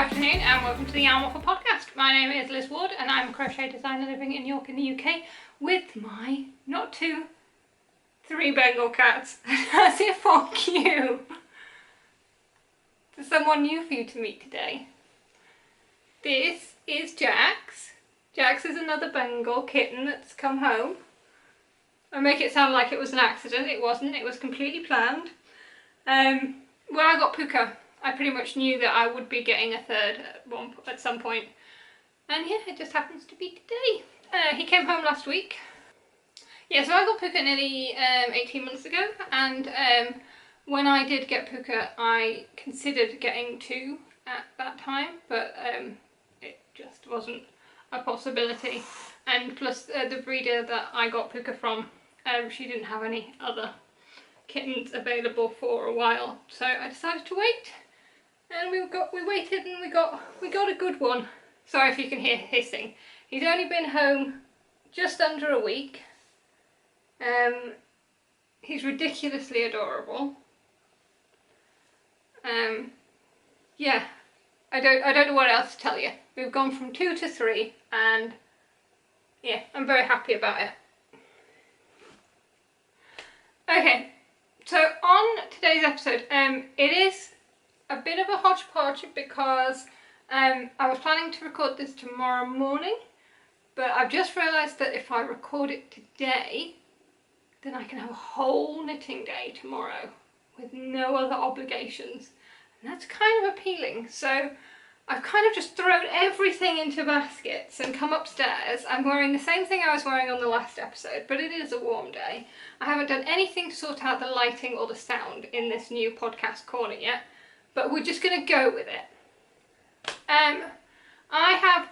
afternoon and welcome to the Yarn Waffle podcast. My name is Liz Ward and I'm a crochet designer living in York in the UK with my, not two, three Bengal cats. As if for you. There's someone new for you to meet today. This is Jax. Jax is another Bengal kitten that's come home. I make it sound like it was an accident. It wasn't. It was completely planned. When I got Puka, I pretty much knew that I would be getting a third at some point. And yeah, it just happens to be today. He came home last week. Yeah, so I got Puka nearly 18 months ago, and when I did get Puka, I considered getting two at that time, but it just wasn't a possibility. And plus the breeder that I got Puka from, she didn't have any other kittens available for a while, so I decided to wait. And we waited and we got a good one. Sorry if you can hear hissing. He's only been home just under a week. He's ridiculously adorable. Yeah, I don't know what else to tell you. We've gone from 2 to 3 and yeah, I'm very happy about it. Okay, so on today's episode, it is a bit of a hodgepodge because I was planning to record this tomorrow morning, but I've just realised that if I record it today, then I can have a whole knitting day tomorrow with no other obligations, and that's kind of appealing. So I've kind of just thrown everything into baskets and come upstairs. I'm wearing the same thing I was wearing on the last episode, but it is a warm day. I haven't done anything to sort out the lighting or the sound in this new podcast corner yet, but we're just going to go with it. I have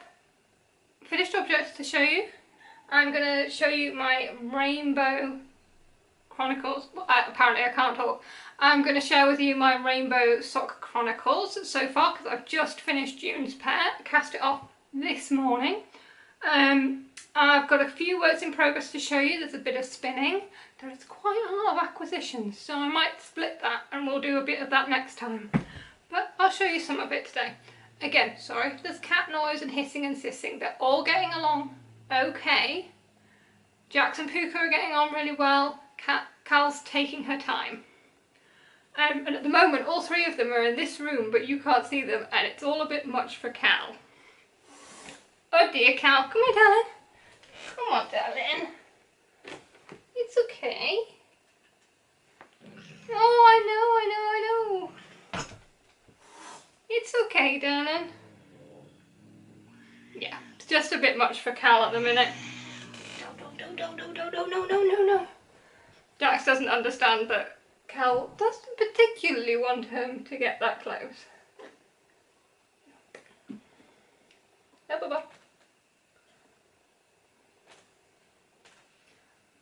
finished objects to show you. I'm going to show you my rainbow chronicles. Apparently I can't talk. I'm going to share with you my rainbow sock chronicles so far because I've just finished June's pair, cast it off this morning. I've got a few works in progress to show you. There's a bit of spinning. There's quite a lot of acquisitions, so I might split that and we'll do a bit of that next time. But I'll show you some of it today. Again, sorry if there's cat noise and hissing and sissing. They're all getting along okay. Jax and Puka are getting on really well. Cal's taking her time. And at the moment, all three of them are in this room, but you can't see them, and it's all a bit much for Cal. Oh dear, Cal, come here, darling. Come on, darling. It's okay. Oh, I know. It's okay, darling. Yeah, it's just a bit much for Cal at the minute. No. Jax doesn't understand that Cal doesn't particularly want him to get that close. Bye-bye.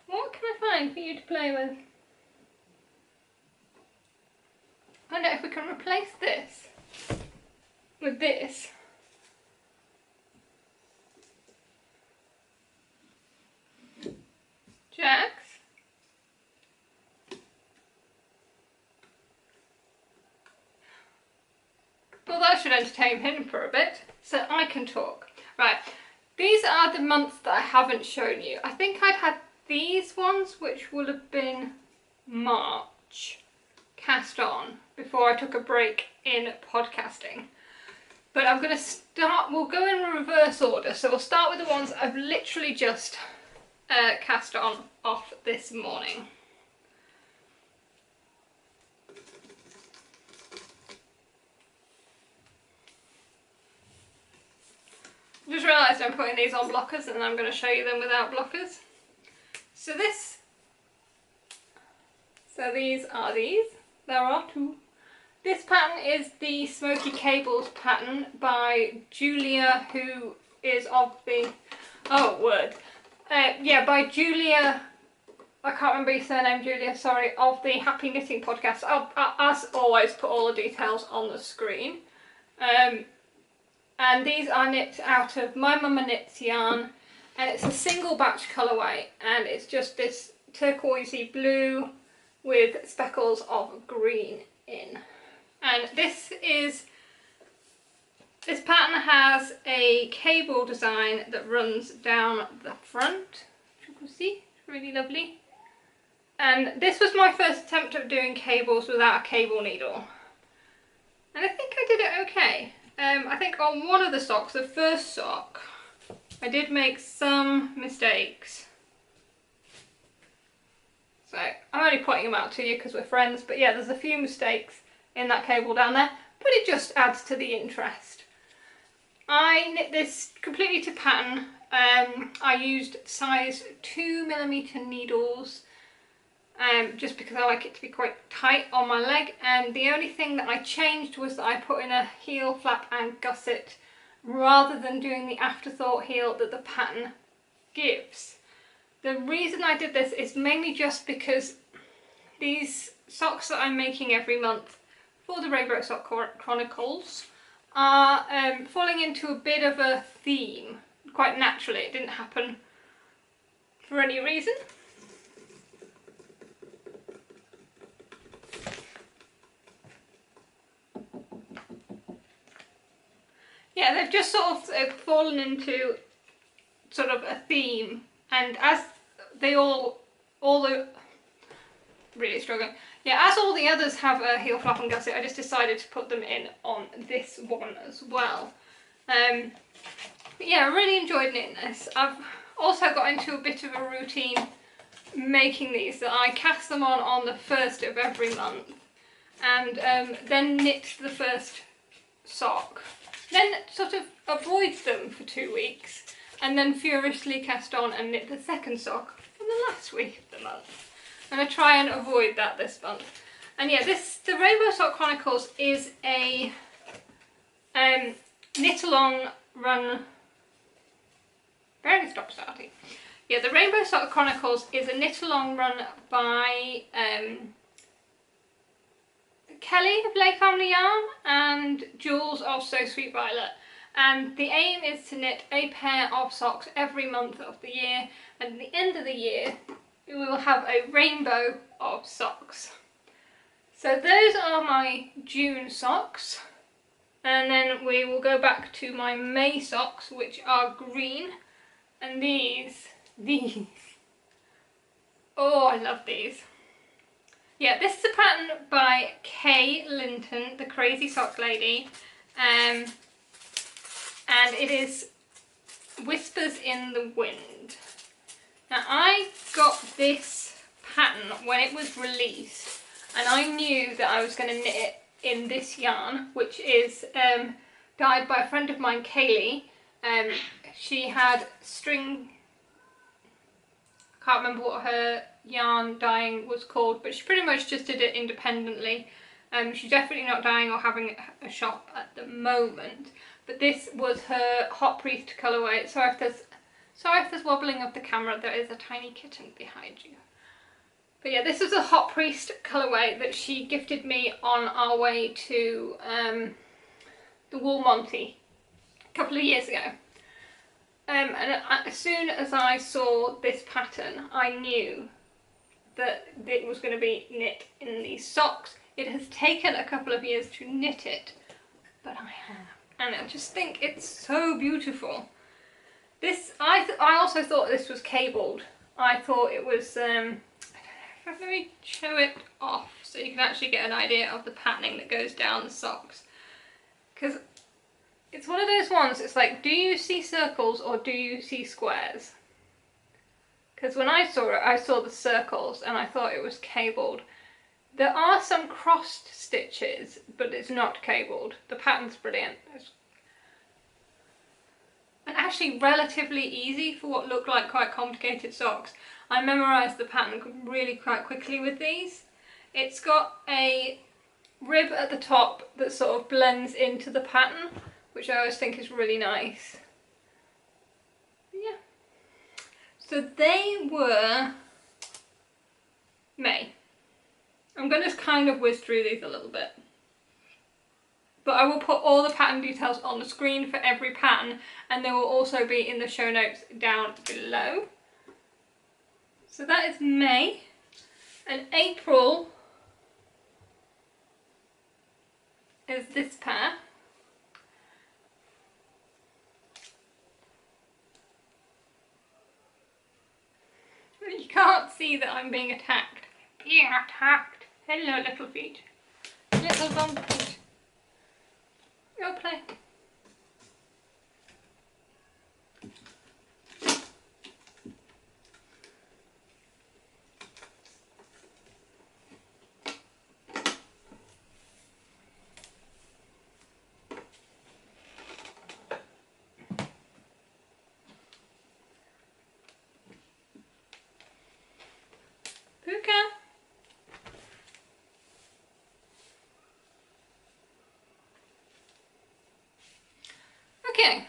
What can I find for you to play with? I wonder if we can replace this with this. Jax? Well, that should entertain him for a bit, so I can talk. Right, these are the months that I haven't shown you. I think I'd had these ones, which would have been March, cast on before I took a break in podcasting. But I'm going to start, we'll go in reverse order, so we'll start with the ones I've literally just cast on off this morning. I just realised I'm putting these on blockers and I'm going to show you them without blockers. So these are these. There are two. This pattern is the Smoky Cables pattern by Julia, who is of the... by Julia... I can't remember your surname, Julia, sorry, of the Happy Knitting podcast. I'll, as always, put all the details on the screen. And these are knit out of My Mama Knits yarn, and it's a single batch colourway, and it's just this turquoisey blue with speckles of green in. And this is This pattern has a cable design that runs down the front, as you can see, it's really lovely. And this was my first attempt at doing cables without a cable needle. And I think I did it okay. I think on one of the socks, the first sock, I did make some mistakes. So I'm only pointing them out to you because we're friends, but yeah, there's a few mistakes in that cable down there, but it just adds to the interest. I knit this completely to pattern. I used size 2mm needles just because I like it to be quite tight on my leg, and the only thing that I changed was that I put in a heel flap and gusset rather than doing the afterthought heel that the pattern gives. The reason I did this is mainly just because these socks that I'm making every month for the Rainbow Sock Chronicles are falling into a bit of a theme quite naturally. It didn't happen for any reason. Yeah, they've just sort of fallen into sort of a theme, and as they all the really struggling. Yeah, as all the others have a heel flap and gusset, I just decided to put them in on this one as well. But yeah, I really enjoyed knitting this. I've also got into a bit of a routine making these, that I cast them on the 1st of every month, and then knit the first sock, then sort of avoid them for 2 weeks, and then furiously cast on and knit the second sock on the last week of the month. I'm going to try and avoid that this month. And yeah, the Rainbow Sock Chronicles is a knit along run. Barely stop starting. Yeah, the Rainbow Sock Chronicles is a knit along run by Kelly of Lake Family Yarn and Jules of So Sweet Violet. And the aim is to knit a pair of socks every month of the year, and at the end of the year we will have a rainbow of socks. So those are my June socks, and then we will go back to my May socks, which are green, and these, oh, I love these. Yeah, this is a pattern by Kay Linton, the Crazy Sock Lady, and it is Whispers in the Wind. Now, I got this pattern when it was released, and I knew that I was going to knit it in this yarn, which is dyed by a friend of mine, Kaylee. She had string, I can't remember what her yarn dyeing was called, but she pretty much just did it independently. She's definitely not dyeing or having a shop at the moment, but this was her Hot Priest colourway. Sorry if there's wobbling of the camera, there is a tiny kitten behind you. But yeah, this is a Hot Priest colourway that she gifted me on our way to the Wool Monty a couple of years ago. And as soon as I saw this pattern, I knew that it was going to be knit in these socks. It has taken a couple of years to knit it, but I have. And I just think it's so beautiful. This, I also thought this was cabled. I thought it was, let me show it off so you can actually get an idea of the patterning that goes down the socks. Because it's one of those ones, it's like, do you see circles or do you see squares? Because when I saw it, I saw the circles and I thought it was cabled. There are some crossed stitches, but it's not cabled. The pattern's brilliant. And actually relatively easy for what look like quite complicated socks. I memorised the pattern really quite quickly with these. It's got a rib at the top that sort of blends into the pattern, which I always think is really nice. Yeah. So they were May. I'm going to kind of whiz through these a little bit. But I will put all the pattern details on the screen for every pattern, and they will also be in the show notes down below. So that is May. And April is this pair. see that I'm being attacked. Being attacked. Hello, little feet. Little bump feet. Go play. Okay,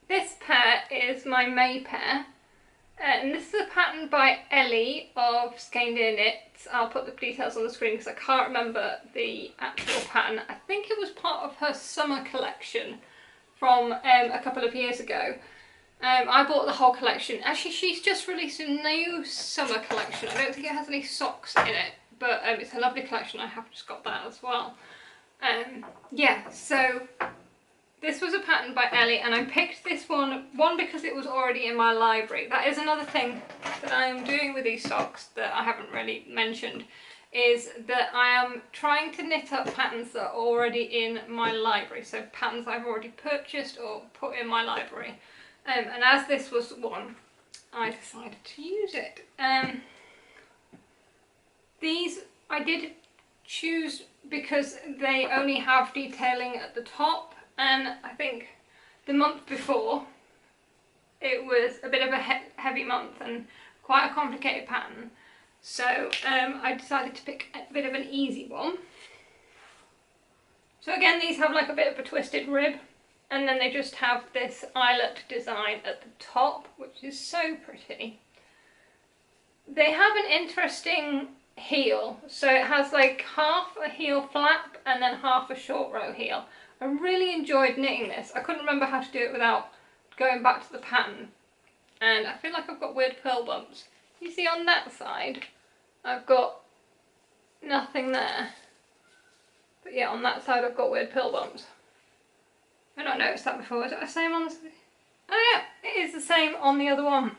this pair is my May pair, and this is a pattern by Ellie of Scandinavian Knits. I'll put the details on the screen because I can't remember the actual pattern. I think it was part of her summer collection from a couple of years ago. I bought the whole collection. Actually, she's just released a new summer collection. I don't think it has any socks in it, but it's a lovely collection. I have just got that as well. Yeah, so this was a pattern by Ellie, and I picked this one because it was already in my library. That is another thing that I am doing with these socks that I haven't really mentioned, is that I am trying to knit up patterns that are already in my library. So patterns I've already purchased or put in my library. And as this was one, I decided to use it. These I did choose because they only have detailing at the top, and I think the month before it was a bit of a heavy month and quite a complicated pattern, so I decided to pick a bit of an easy one. So again, these have like a bit of a twisted rib, and then they just have this eyelet design at the top, which is so pretty. They have an interesting heel, so it has like half a heel flap and then half a short row heel. I really enjoyed knitting this. I couldn't remember how to do it without going back to the pattern, and I feel like I've got weird pearl bumps. You see on that side I've got nothing there, but yeah, on that side I've got weird pearl bumps. I've not noticed that before. Is it the same on the... Oh yeah, it is the same on the other one.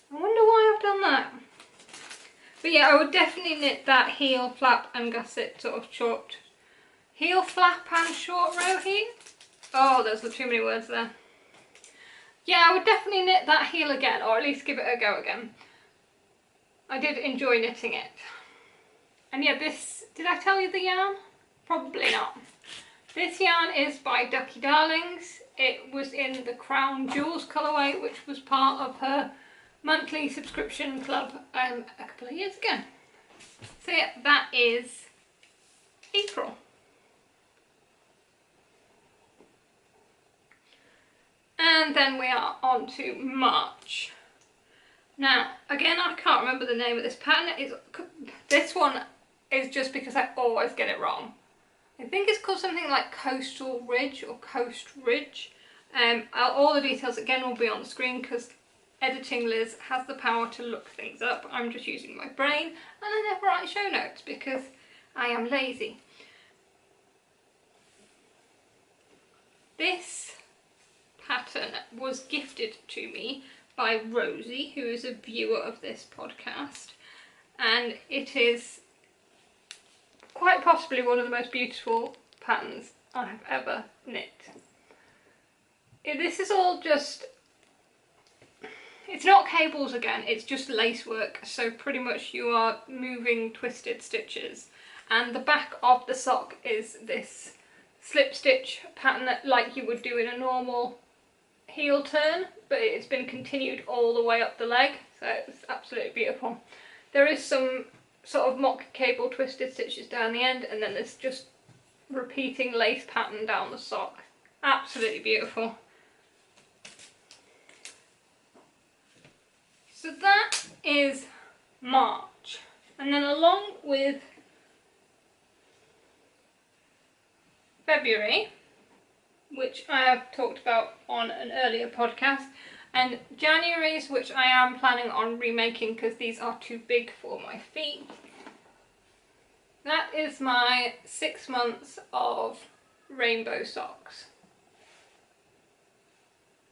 I wonder why I've done that. But yeah, I would definitely knit that heel flap and gusset sort of short. Heel flap and short row heel? Oh, there's too many words there. Yeah, I would definitely knit that heel again, or at least give it a go again. I did enjoy knitting it. And yeah, this... Did I tell you the yarn? Probably not. This yarn is by Ducky Darlings. It was in the Crown Jewels colourway, which was part of her monthly subscription club a couple of years ago. So yeah, that is April. And then we are on to March. Now, again, I can't remember the name of this pattern. This one is just because I always get it wrong. I think it's called something like Coastal Ridge or Coast Ridge. All the details again will be on the screen because editing Liz has the power to look things up. I'm just using my brain, and I never write show notes because I am lazy. This pattern was gifted to me by Rosie, who is a viewer of this podcast, and it is quite possibly one of the most beautiful patterns I have ever knit. This is all just, it's not cables again, it's just lace work, so pretty much you are moving twisted stitches, and the back of the sock is this slip stitch pattern that, like you would do in a normal heel turn, but it's been continued all the way up the leg, so it's absolutely beautiful. There is some sort of mock cable twisted stitches down the end, and then there's just repeating lace pattern down the sock. Absolutely beautiful. So that is March, and then along with February, which I have talked about on an earlier podcast, and January's, which I am planning on remaking because these are too big for my feet. That is my 6 months of rainbow socks.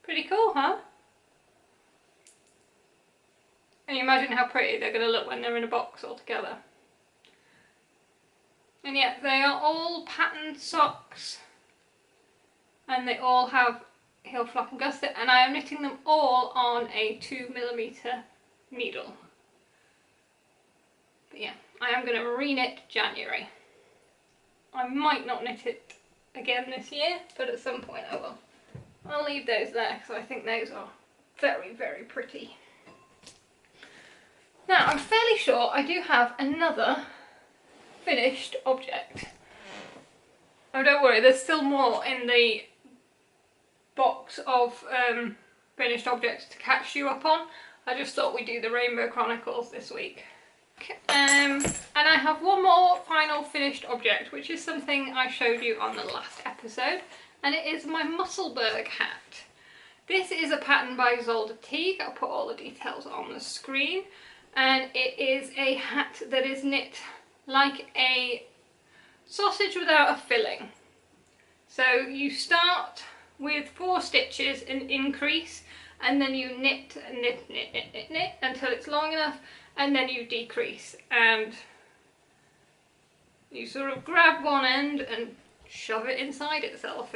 Pretty cool, huh? And you imagine how pretty they're going to look when they're in a box all together. And yet they are all patterned socks, and they all have heel flap and gusset, and I am knitting them all on a 2mm needle. But yeah, I am going to re-knit January. I might not knit it again this year, but at some point I will. I'll leave those there because I think those are very, very pretty. Now, I'm fairly sure I do have another finished object. Oh, don't worry, there's still more in the box of finished objects to catch you up on. I just thought we'd do the Rainbow Chronicles this week. And I have one more final finished object, which is something I showed you on the last episode, and it is my Muscleburg hat. This is a pattern by Zolder Teague. I'll put all the details on the screen, and it is a hat that is knit like a sausage without a filling. So you start with 4 stitches and increase, and then you knit and knit, knit, knit, knit, knit until it's long enough, and then you decrease, and you sort of grab one end and shove it inside itself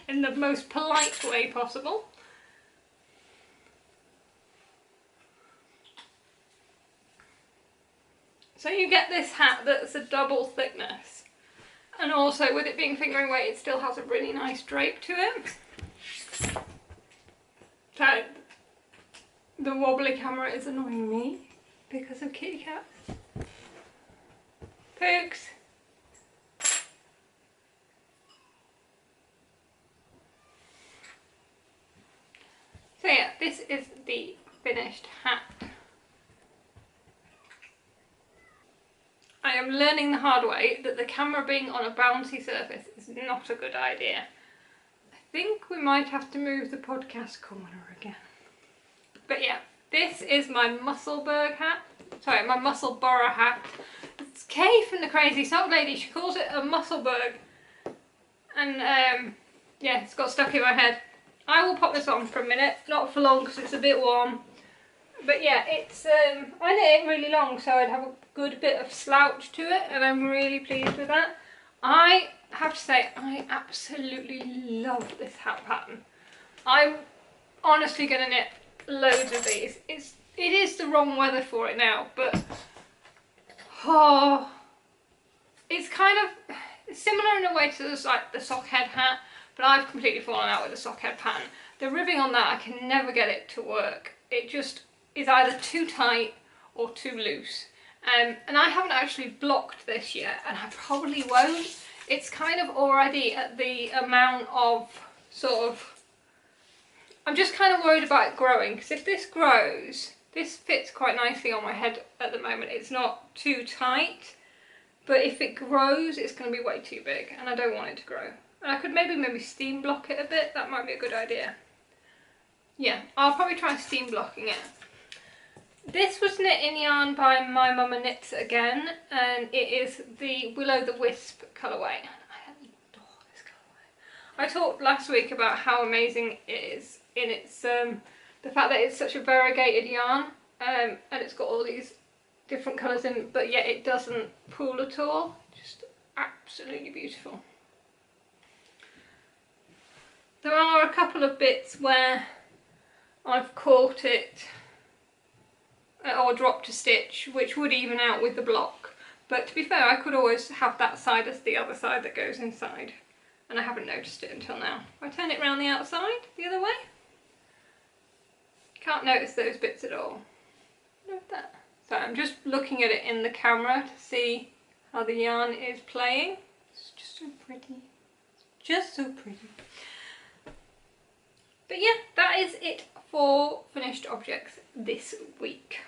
in the most polite way possible. So you get this hat that's a double thickness, and also with it being fingering weight, it still has a really nice drape to it. So the wobbly camera is annoying me because of kitty cats. Pooks. So yeah, this is the finished hat. I am learning the hard way that the camera being on a bouncy surface is not a good idea. I think we might have to move the podcast corner again. But yeah, this is my Muscleburg hat. Sorry, my Muscleburg hat. It's Kay from the Crazy Sock Lady. She calls it a Muscleburg. And yeah, it's got stuck in my head. I will pop this on for a minute, not for long because it's a bit warm. But yeah, it's I knit it really long so I'd have a good bit of slouch to it, and I'm really pleased with that. I have to say I absolutely love this hat pattern. I'm honestly going to knit loads of these. It is the wrong weather for it now, but oh, it's kind of similar in a way to the sock head hat, but I've completely fallen out with the sock head pattern. The ribbing on that, I can never get it to work. It just is either too tight or too loose. And I haven't actually blocked this yet, and I probably won't. It's kind of already at the amount of sort of, I'm just kind of worried about it growing, because if this grows, this fits quite nicely on my head at the moment. It's not too tight, but if it grows, it's going to be way too big, and I don't want it to grow. And I could maybe steam block it a bit. That might be a good idea. Yeah, I'll probably try steam blocking it. This was knit in yarn by My Mama Knits Again, and it is the Will-o'-the-Wisp colourway. I adore this colourway. I talked last week about how amazing it is in its the fact that it's such a variegated yarn, and it's got all these different colours in, but yet it doesn't pool at all. Just absolutely beautiful. There are a couple of bits where I've caught it or dropped a stitch, which would even out with the block, but to be fair, I could always have that side as the other side that goes inside, and I haven't noticed it until now. If I turn it around the outside the other way, can't notice those bits at all. Look at that. So I'm just looking at it in the camera to see how the yarn is playing. It's just so pretty. It's just so pretty. But yeah, that is it for finished objects this week.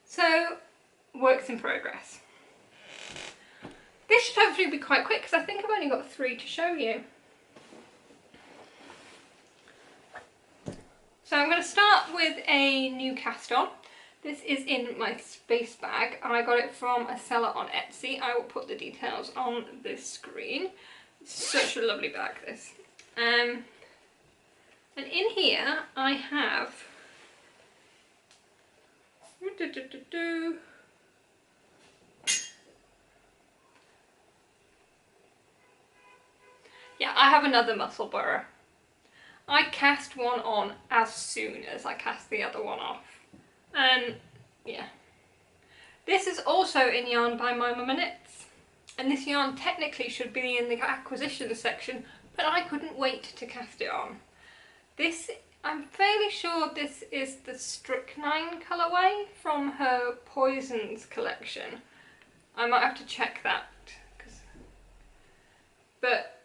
So, works in progress. This should hopefully be quite quick because I think I've only got 3 to show you. So I'm going to start with a new cast on. This is in my space bag. I got it from a seller on Etsy. I will put the details on this screen. It's such a lovely bag, this. And in here I have Yeah, I have another Muscleburg. I cast one on as soon as I cast the other one off. And yeah. This is also in Yarn by Mima Minutes. And this yarn technically should be in the acquisitions section, but I couldn't wait to cast it on. This, I'm fairly sure this is the Strychnine colourway from her Poisons collection. I might have to check that. But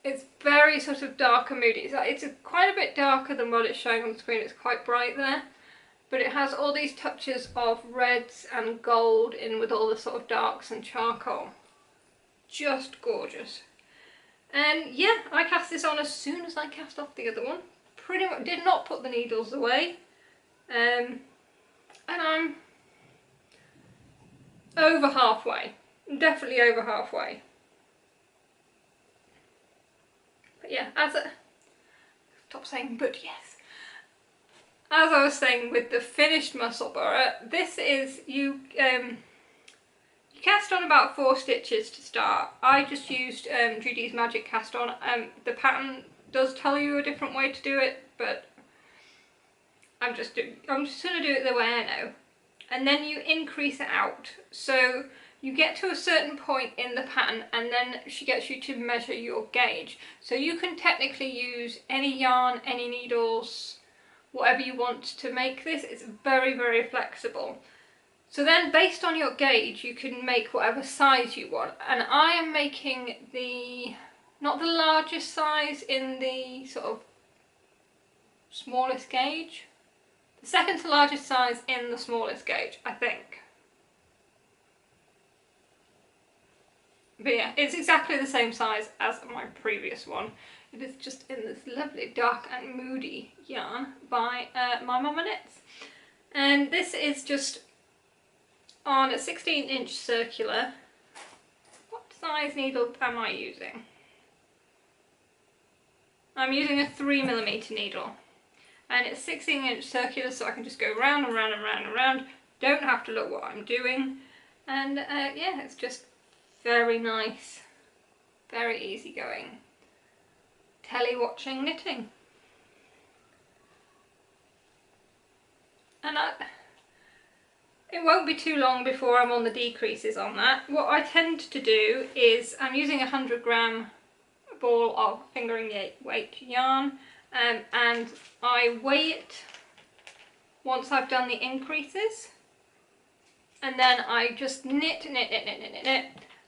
it's very sort of dark and moody. It's quite a bit darker than what it's showing on the screen. It's quite bright there. But it has all these touches of reds and gold in with all the sort of darks and charcoal. Just gorgeous. And yeah, I cast this on as soon as I cast off the other one. Pretty much did not put the needles away. And I'm over halfway. Definitely over halfway. But yeah, stop saying but yes. As I was saying with the finished Muscleburg, this is, you cast on about 4 stitches to start. I just used Judy's Magic Cast On. The pattern does tell you a different way to do it, but I'm just going to do it the way I know. And then you increase it out. So you get to a certain point in the pattern and then she gets you to measure your gauge. So you can technically use any yarn, any needles, whatever you want to make this. It's very, very flexible. So then based on your gauge you can make whatever size you want. And I am making not the largest size in the sort of smallest gauge. The second to largest size in the smallest gauge, I think. But yeah, it's exactly the same size as my previous one. It is just in this lovely dark and moody yarn by Mima Minutes. And this is just on a 16-inch circular. What size needle am I using? I'm using a 3mm needle. And it's 16-inch circular, so I can just go round and round and round and round. Don't have to look what I'm doing. And yeah, it's just very nice. Very easy going. Telly-watching knitting. And it won't be too long before I'm on the decreases on that. What I tend to do is I'm using a 100-gram ball of fingering weight yarn, and I weigh it once I've done the increases, and then I just knit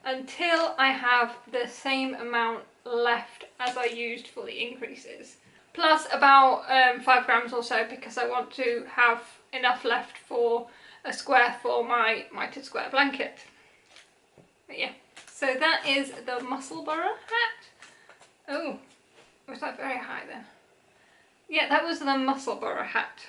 until I have the same amount left as I used for the increases, plus about 5 grams or so, because I want to have enough left for a square for my mitered square blanket. But yeah, so that is the Muscleburg hat. Oh, was that very high then? Yeah, that was the Muscleburg hat,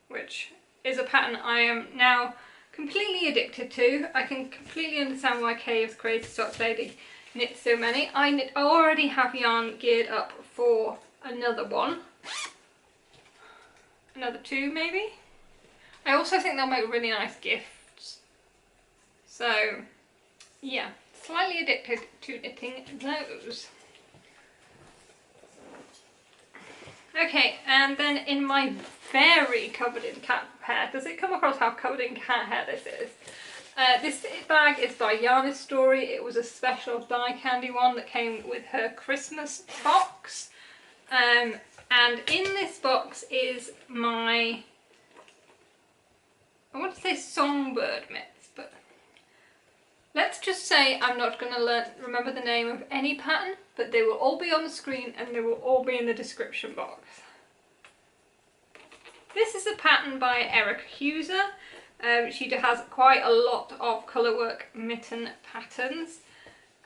which is a pattern I am now completely addicted to. I can completely understand why Kay of Crazy Socks Lady knits so many. I already have yarn geared up for another one. Another 2 maybe? I also think they'll make really nice gifts. So yeah, slightly addicted to knitting those. Okay, and then in my very covered in cat hair, does it come across how covered in cat hair this is? This bag is by Yarn Story. It was a special die candy one that came with her Christmas box. And in this box is my, I want to say songbird mitts, but let's just say I'm not going to remember the name of any pattern, but they will all be on the screen and they will all be in the description box. This is a pattern by Erica Heusser. She has quite a lot of colourwork mitten patterns.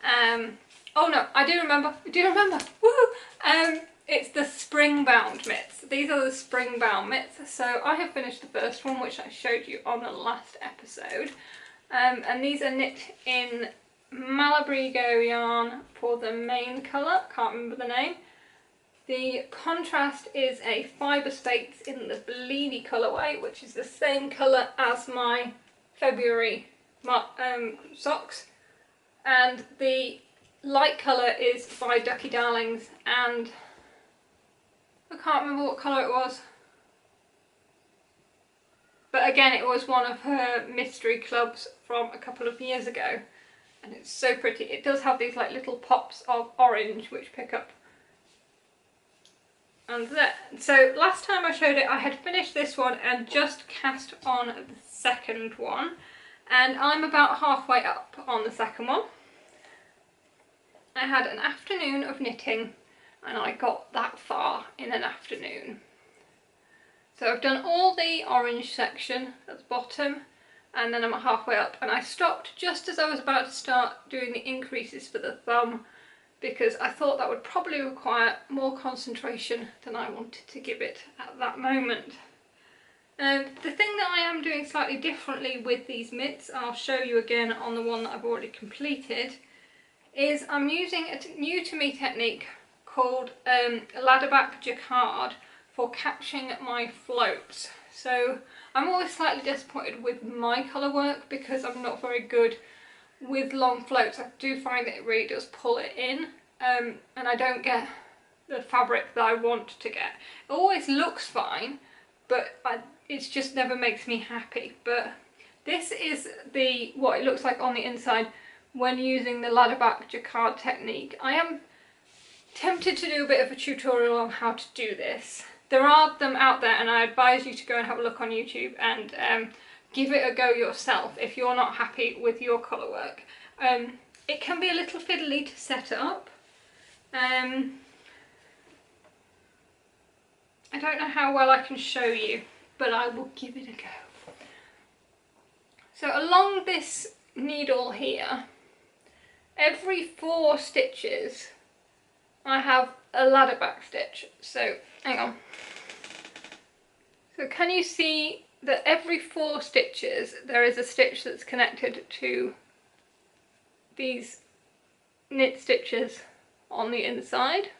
Oh no, I do remember, woohoo! It's the Springbound mitts. These are the Springbound mitts. So I have finished the first one, which I showed you on the last episode. And these are knit in Malabrigo yarn for the main colour, can't remember the name. The contrast is a fibre Spates in the bleedy colourway, which is the same colour as my February socks, and the light colour is by Ducky Darlings, and I can't remember what colour it was, but again it was one of her mystery clubs from a couple of years ago, and it's so pretty. It does have these like little pops of orange which pick up. And there. So last time I showed it I had finished this one and just cast on the second one, and I'm about halfway up on the second one. I had an afternoon of knitting and I got that far in an afternoon. So I've done all the orange section at the bottom, and then I'm halfway up, and I stopped just as I was about to start doing the increases for the thumb, because I thought that would probably require more concentration than I wanted to give it at that moment. The thing that I am doing slightly differently with these mitts, I'll show you again on the one that I've already completed, is I'm using a new to me technique called ladderback jacquard for catching my floats. So I'm always slightly disappointed with my colour work because I'm not very good with long floats. I do find that it really does pull it in, and I don't get the fabric that I want to get. It always looks fine, but it just never makes me happy. But this is what it looks like on the inside when using the ladderback jacquard technique. I am tempted to do a bit of a tutorial on how to do this. There are them out there, and I advise you to go and have a look on YouTube and give it a go yourself if you're not happy with your colour work. It can be a little fiddly to set up. I don't know how well I can show you, but I will give it a go. So along this needle here, every 4 stitches I have a ladder back stitch. So hang on. So can you see that every 4 stitches there is a stitch that's connected to these knit stitches on the inside?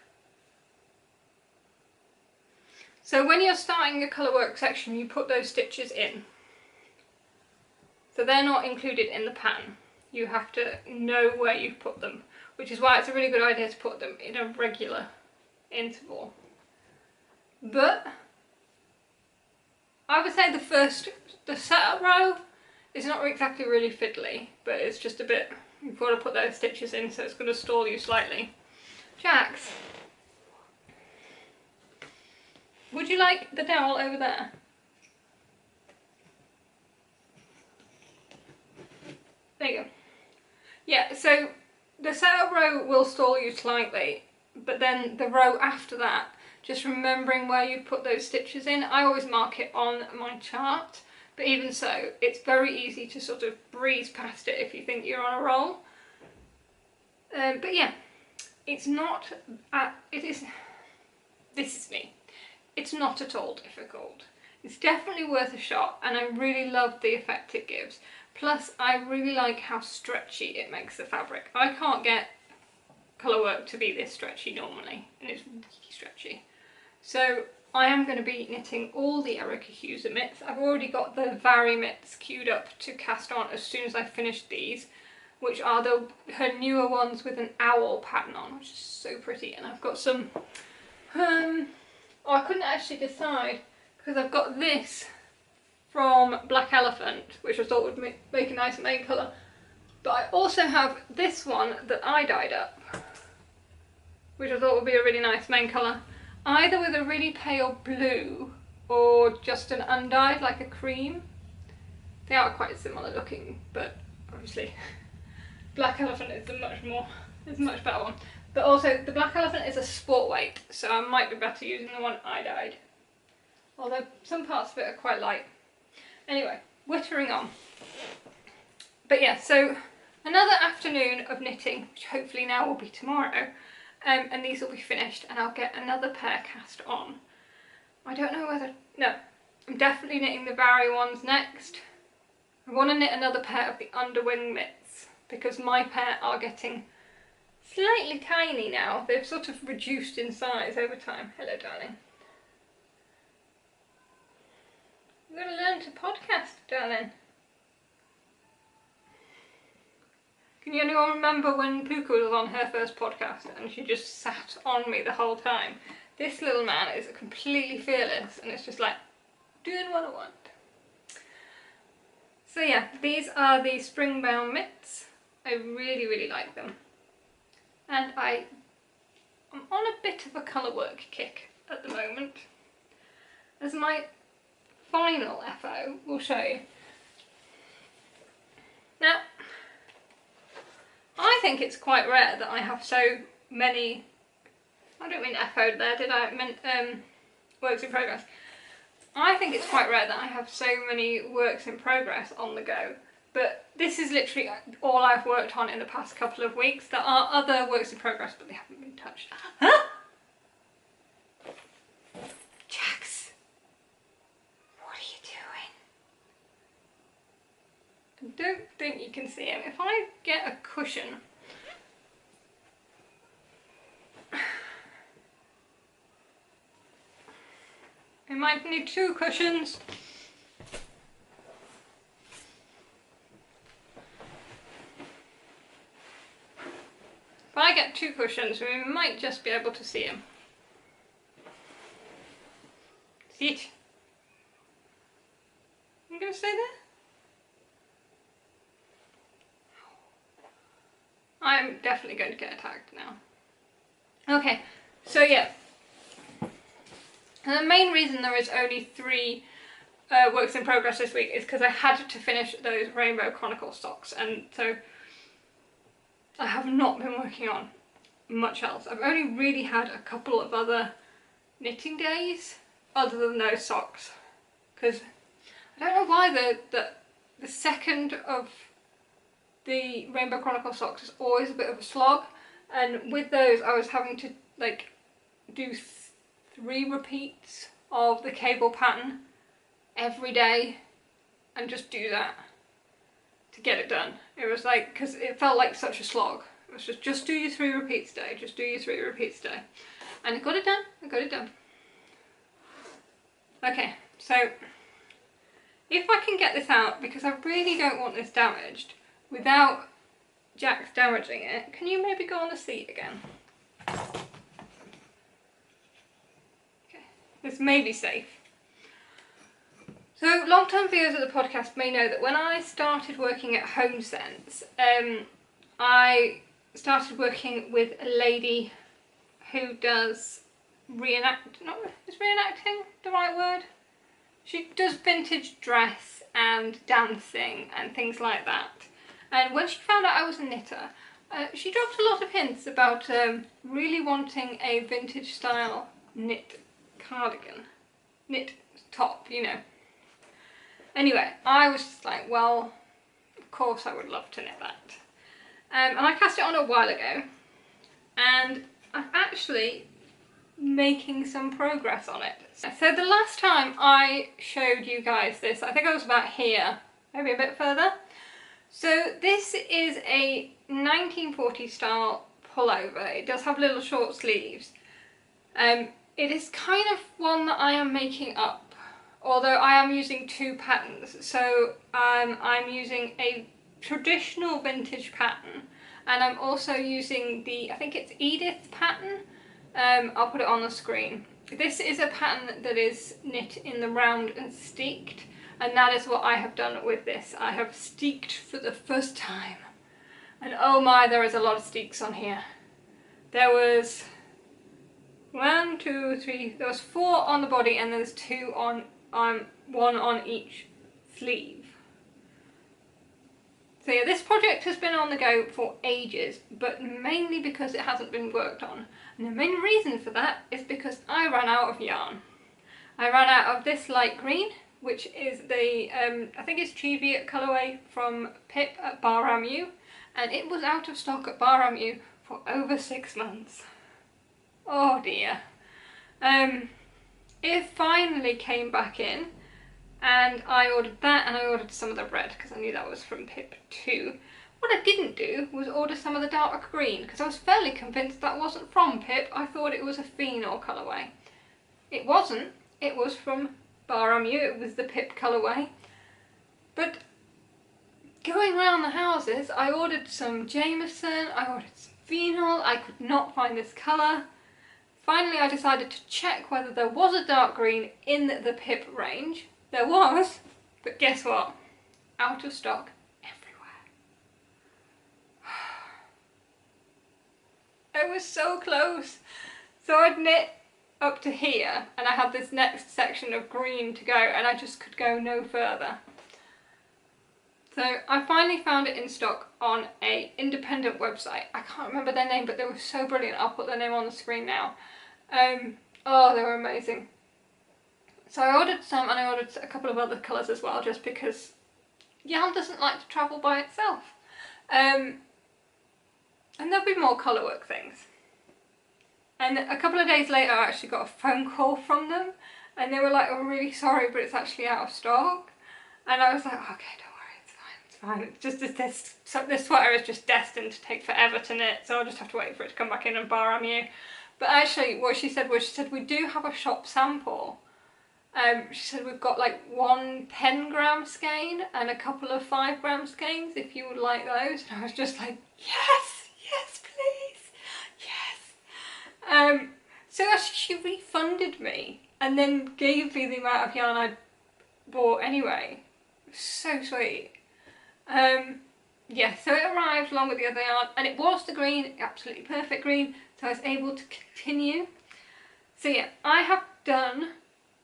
So when you're starting your colourwork section, you put those stitches in. So they're not included in the pattern. You have to know where you've put them, which is why it's a really good idea to put them in a regular interval. But I would say the setup row is not exactly really fiddly, but it's just a bit, you've got to put those stitches in, so it's going to stall you slightly. Jax, would you like the dowel over there? There you go. Yeah, so the setup row will stall you slightly, but then the row after that, just remembering where you put those stitches in. I always mark it on my chart, but even so, it's very easy to sort of breeze past it if you think you're on a roll. But yeah, it's not, this is me. It's not at all difficult. It's definitely worth a shot, and I really love the effect it gives. Plus, I really like how stretchy it makes the fabric. I can't get colourwork to be this stretchy normally, and it's really stretchy. So I am going to be knitting all the Erica Heusser mitts. I've already got the Vary mitts queued up to cast on as soon as I finish these, which are her newer ones with an owl pattern on, which is so pretty. And I've got some, oh, I couldn't actually decide because I've got this from Black Elephant, which I thought would make a nice main colour. But I also have this one that I dyed up, which I thought would be a really nice main colour, either with a really pale blue or just an undyed, like a cream. They are quite similar looking, but obviously Black Elephant is a much better one. But also the Black Elephant is a sport weight, so I might be better using the one I dyed. Although some parts of it are quite light. Anyway, whittering on. But yeah, so another afternoon of knitting, which hopefully now will be tomorrow, and these will be finished, and I'll get another pair cast on. I don't know whether, no, I'm definitely knitting the Vary ones next. I want to knit another pair of the underwing mitts, because my pair are getting slightly tiny now. They've sort of reduced in size over time. Hello, darling. You've got to learn to podcast, darling. Can anyone remember when Puka was on her first podcast and she just sat on me the whole time? This little man is completely fearless and it's just like doing what I want. So yeah, these are the Springbound mitts. I really, really like them. And I'm on a bit of a colourwork kick at the moment. As my final FO will show you. Now, I think it's quite rare that I have so many, I don't mean FO'd there, did I? I meant works in progress. I think it's quite rare that I have so many works in progress on the go, but this is literally all I've worked on in the past couple of weeks. There are other works in progress, but they haven't been touched. Huh? Jax, what are you doing? I don't think you can see him. If I get a cushion, I might need 2 cushions. If I get 2 cushions, we might just be able to see him. Sit. You gonna stay there? I'm definitely going to get attacked now. Okay, so yeah. And the main reason there is only 3 works in progress this week is because I had to finish those Rainbow Chronicles socks, and so I have not been working on much else. I've only really had a couple of other knitting days other than those socks, because I don't know why the second of the Rainbow Chronicles socks is always a bit of a slog, and with those I was having to like do 3 repeats of the cable pattern every day and just do that to get it done. It was like, because it felt like such a slog. It was just do your 3 repeats a day, just do your 3 repeats a day. And I got it done, I got it done. Okay, so if I can get this out, because I really don't want this damaged without Jax damaging it, can you maybe go on the seat again? This may be safe. So long-time viewers of the podcast may know that when I started working at HomeSense, I started working with a lady who does is reenacting the right word? She does vintage dress and dancing and things like that. And when she found out I was a knitter, she dropped a lot of hints about really wanting a vintage style knit cardigan, knit top, you know. Anyway, I was just like, well, of course I would love to knit that. And I cast it on a while ago, and I'm actually making some progress on it. So the last time I showed you guys this, I think I was about here, maybe a bit further. So this is a 1940s style pullover. It does have little short sleeves. It is kind of one that I am making up, although I am using 2 patterns. So I'm using a traditional vintage pattern, and I'm also using the, I think it's Edith pattern. I'll put it on the screen. This is a pattern that is knit in the round and steeked, and that is what I have done with this. I have steeked for the first time, and oh my, there is a lot of steeks on here. There was 1, 2, 3, there was 4 on the body, and there's 2 on, 1 on each sleeve. So yeah, this project has been on the go for ages, but mainly because it hasn't been worked on. And the main reason for that is because I ran out of yarn. I ran out of this light green, which is the, I think it's Cheviot colourway from Pip at Bahramu, and it was out of stock at Bahramu for over 6 months. Oh dear. It finally came back in, and I ordered that, and I ordered some of the red because I knew that was from Pip too. What I didn't do was order some of the dark green, because I was fairly convinced that wasn't from Pip. I thought it was a phenol colourway. It wasn't. It was from Baramu. It was the Pip colourway. But going around the houses, I ordered some Jameson, I ordered some phenol. I could not find this colour. Finally, I decided to check whether there was a dark green in the Pip range. There was, but guess what? Out of stock. I was so close. So I'd knit up to here and I had this next section of green to go and I just could go no further. So I finally found it in stock on an independent website. I can't remember their name, but they were so brilliant. I'll put their name on the screen now. Oh, they were amazing. So I ordered some and I ordered a couple of other colours as well, just because yarn doesn't like to travel by itself. And there'll be more colourwork things. And a couple of days later I actually got a phone call from them and they were like, "Oh, really sorry, but it's actually out of stock." And I was like, "Okay, don't worry, it's fine, it's fine. It's just this sweater is just destined to take forever to knit, so I'll just have to wait for it to come back in and Baramu." But actually what she said was, we do have a shop sample. She said we've got like one 10-gram skein and a couple of 5-gram skeins if you would like those. And I was just like, yes, yes please, yes. So actually she refunded me and then gave me the amount of yarn I bought anyway. So sweet. Yeah, so it arrived along with the other yarn and it was the green, absolutely perfect green, so I was able to continue. So yeah, I've done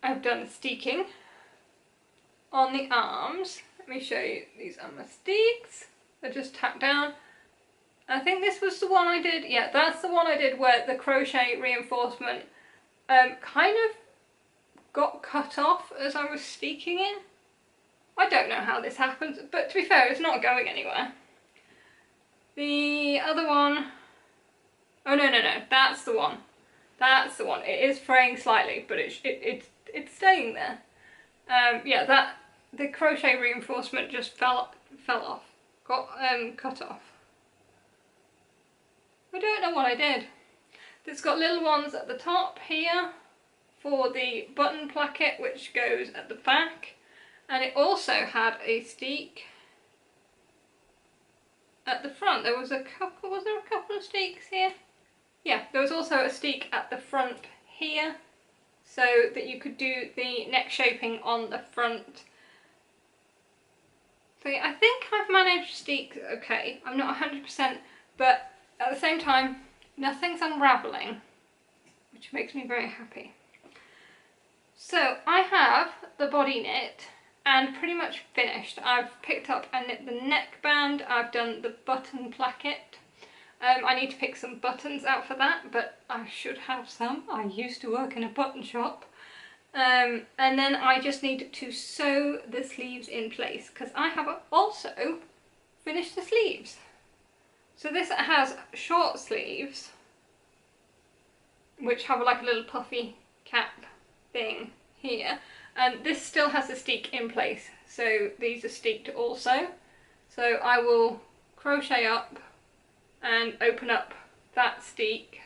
the steeking on the arms. Let me show you, these are my steeks. They're just tacked down. I think this was the one I did, yeah, that's the one I did where the crochet reinforcement kind of got cut off as I was steeking in. I don't know how this happens, but to be fair, it's not going anywhere. The other one, oh no, that's the one. That's the one. It is fraying slightly, but it's staying there. Yeah, the crochet reinforcement just fell off, got cut off. I don't know what I did. It's got little ones at the top here for the button placket, which goes at the back, and it also had a steek at the front. There was a couple. Was there a couple of steeks here? Yeah, there was also a steek at the front here, so that you could do the neck shaping on the front. So yeah, I think I've managed steeks okay. I'm not 100%, but at the same time, nothing's unravelling, which makes me very happy. So I have the body knit and pretty much finished. I've picked up and knit the neckband, I've done the button placket. I need to pick some buttons out for that, but I should have some. I used to work in a button shop. And then I just need to sew the sleeves in place, because I have also finished the sleeves. So this has short sleeves, which have like a little puffy cap thing here, and this still has the steek in place, so these are steeked also. So I will crochet up and open up that steek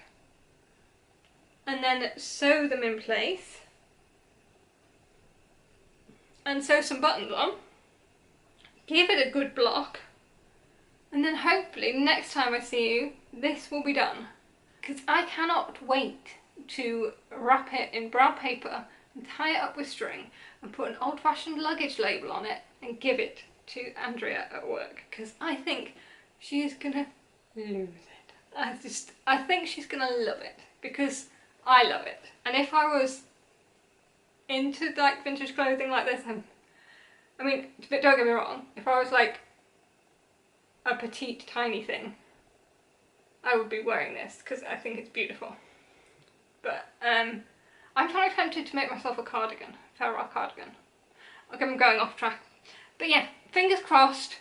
and then sew them in place and sew some buttons on, give it a good block, and then hopefully next time I see you this will be done, because I cannot wait to wrap it in brown paper and tie it up with string and put an old-fashioned luggage label on it and give it to Andrea at work, because I think she's gonna lose it. I think she's gonna love it, because I love it. And if I was into like vintage clothing like this, I mean, don't get me wrong, if I was like a petite tiny thing, I would be wearing this because I think it's beautiful. But I'm kind of tempted to make myself a cardigan, ferrule cardigan. Okay, I'm going off track. But yeah, fingers crossed.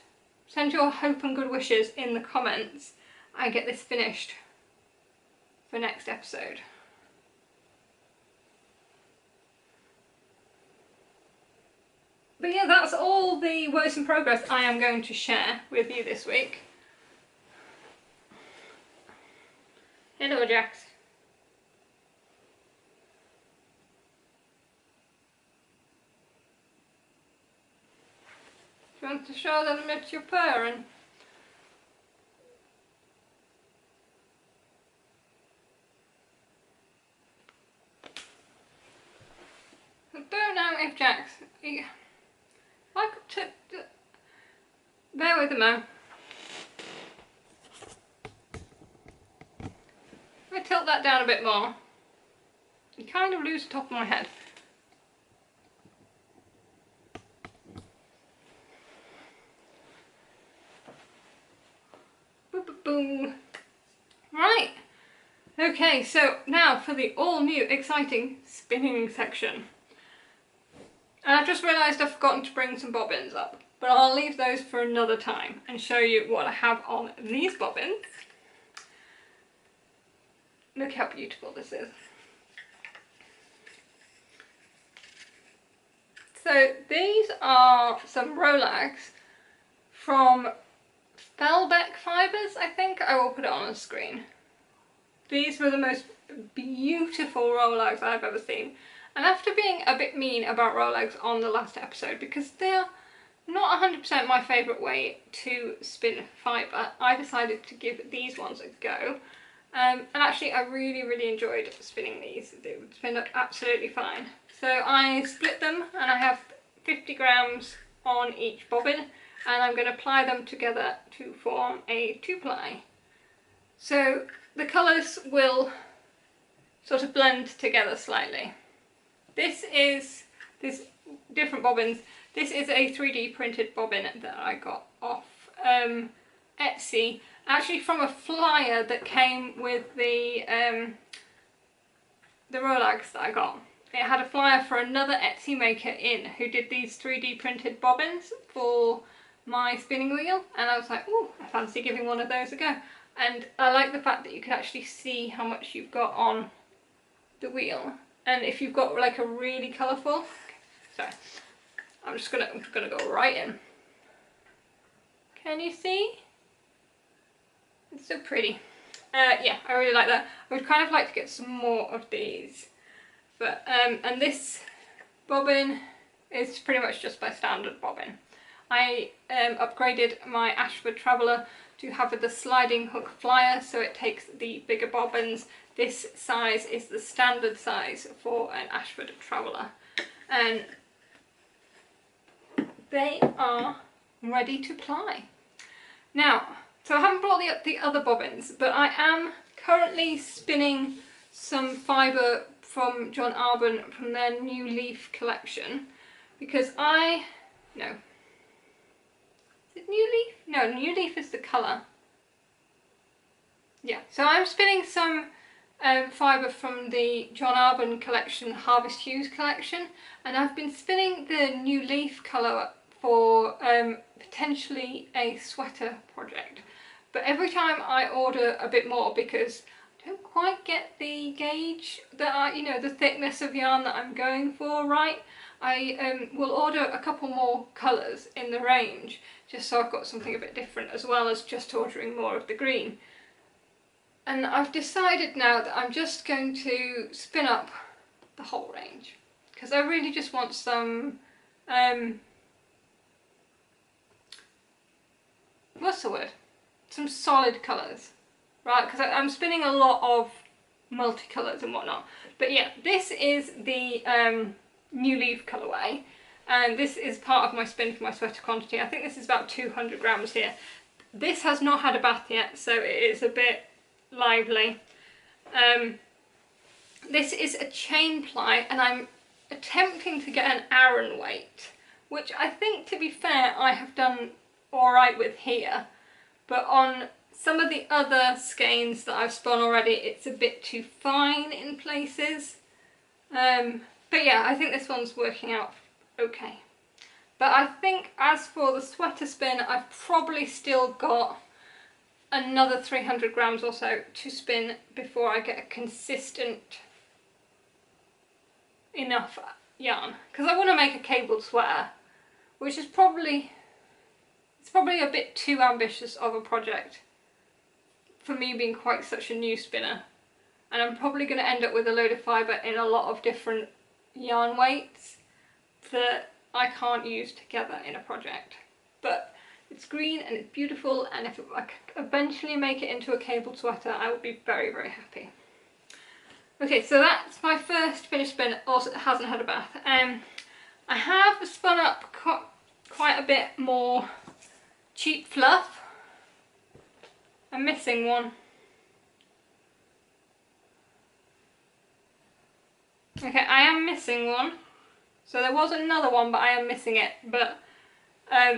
Send your hope and good wishes in the comments. I get this finished for next episode. But yeah, that's all the works in progress I am going to share with you this week. Hello, Jax. Do you want to show them that you're purring? I don't know if Jax... I could bear with him now. If I tilt that down a bit more, you kind of lose the top of my head. Boom. Right. Okay, so now for the all new exciting spinning section. And I've just realised I've forgotten to bring some bobbins up, but I'll leave those for another time and show you what I have on these bobbins. Look how beautiful this is. So these are some Rolags from Felbeck Fibres, I think. I will put it on the screen. These were the most beautiful Rolags I've ever seen. And after being a bit mean about Rolags on the last episode, because they're not 100% my favourite way to spin fibre, I decided to give these ones a go. And actually I really enjoyed spinning these. They would spin up absolutely fine. So I split them and I have 50 grams on each bobbin, and I'm going to ply them together to form a 2-ply. So the colours will sort of blend together slightly. This different bobbins. This is a 3D printed bobbin that I got off Etsy, actually from a flyer that came with the Rolags that I got. It had a flyer for another Etsy maker who did these 3D printed bobbins for my spinning wheel, and I was like, ooh, I fancy giving one of those a go. And I like the fact that you can actually see how much you've got on the wheel. And if you've got like a really colourful, sorry, I'm just gonna go right in. Can you see? It's so pretty. Yeah, I really like that. I would kind of like to get some more of these. But and this bobbin is pretty much just my standard bobbin. I upgraded my Ashford Traveller to have the sliding hook flyer, so it takes the bigger bobbins. This size is the standard size for an Ashford Traveller, and they are ready to ply. Now, so I haven't brought the other bobbins, but I am currently spinning some fibre from John Arbon from their New Leaf collection, because no. Is it New Leaf? No, New Leaf is the colour. Yeah, so I'm spinning some fibre from the John Arbon collection, Harvest Hues collection, and I've been spinning the New Leaf colour for potentially a sweater project. But every time I order a bit more, because I don't quite get the gauge that the thickness of yarn that I'm going for right, I will order a couple more colours in the range, just so I've got something a bit different, as well as just ordering more of the green. And I've decided now that I'm just going to spin up the whole range, because I really just want some what's the word? Some solid colours, right? Because I'm spinning a lot of multicolours and whatnot. But yeah, this is the New Leaf colourway, and this is part of my spin for my sweater quantity. I think this is about 200 grams here. This has not had a bath yet, so it is a bit lively. This is a chain ply, and I'm attempting to get an Aran weight, which I think, to be fair, I have done alright with here. But on some of the other skeins that I've spun already, it's a bit too fine in places. But yeah, I think this one's working out okay. But I think as for the sweater spin, I've probably still got another 300 grams or so to spin before I get a consistent enough yarn. Because I want to make a cabled sweater, which is probably a bit too ambitious of a project for me, being quite such a new spinner. and I'm probably going to end up with a load of fibre in a lot of different yarn weights that I can't use together in a project. But it's green and it's beautiful, and if I could eventually make it into a cable sweater, I would be very, very happy. Okay, so that's my first finished spin. Also, it hasn't had a bath. I have spun up quite a bit more cheap fluff. I'm missing one. Okay, I am missing one. So there was another one, but I am missing it. But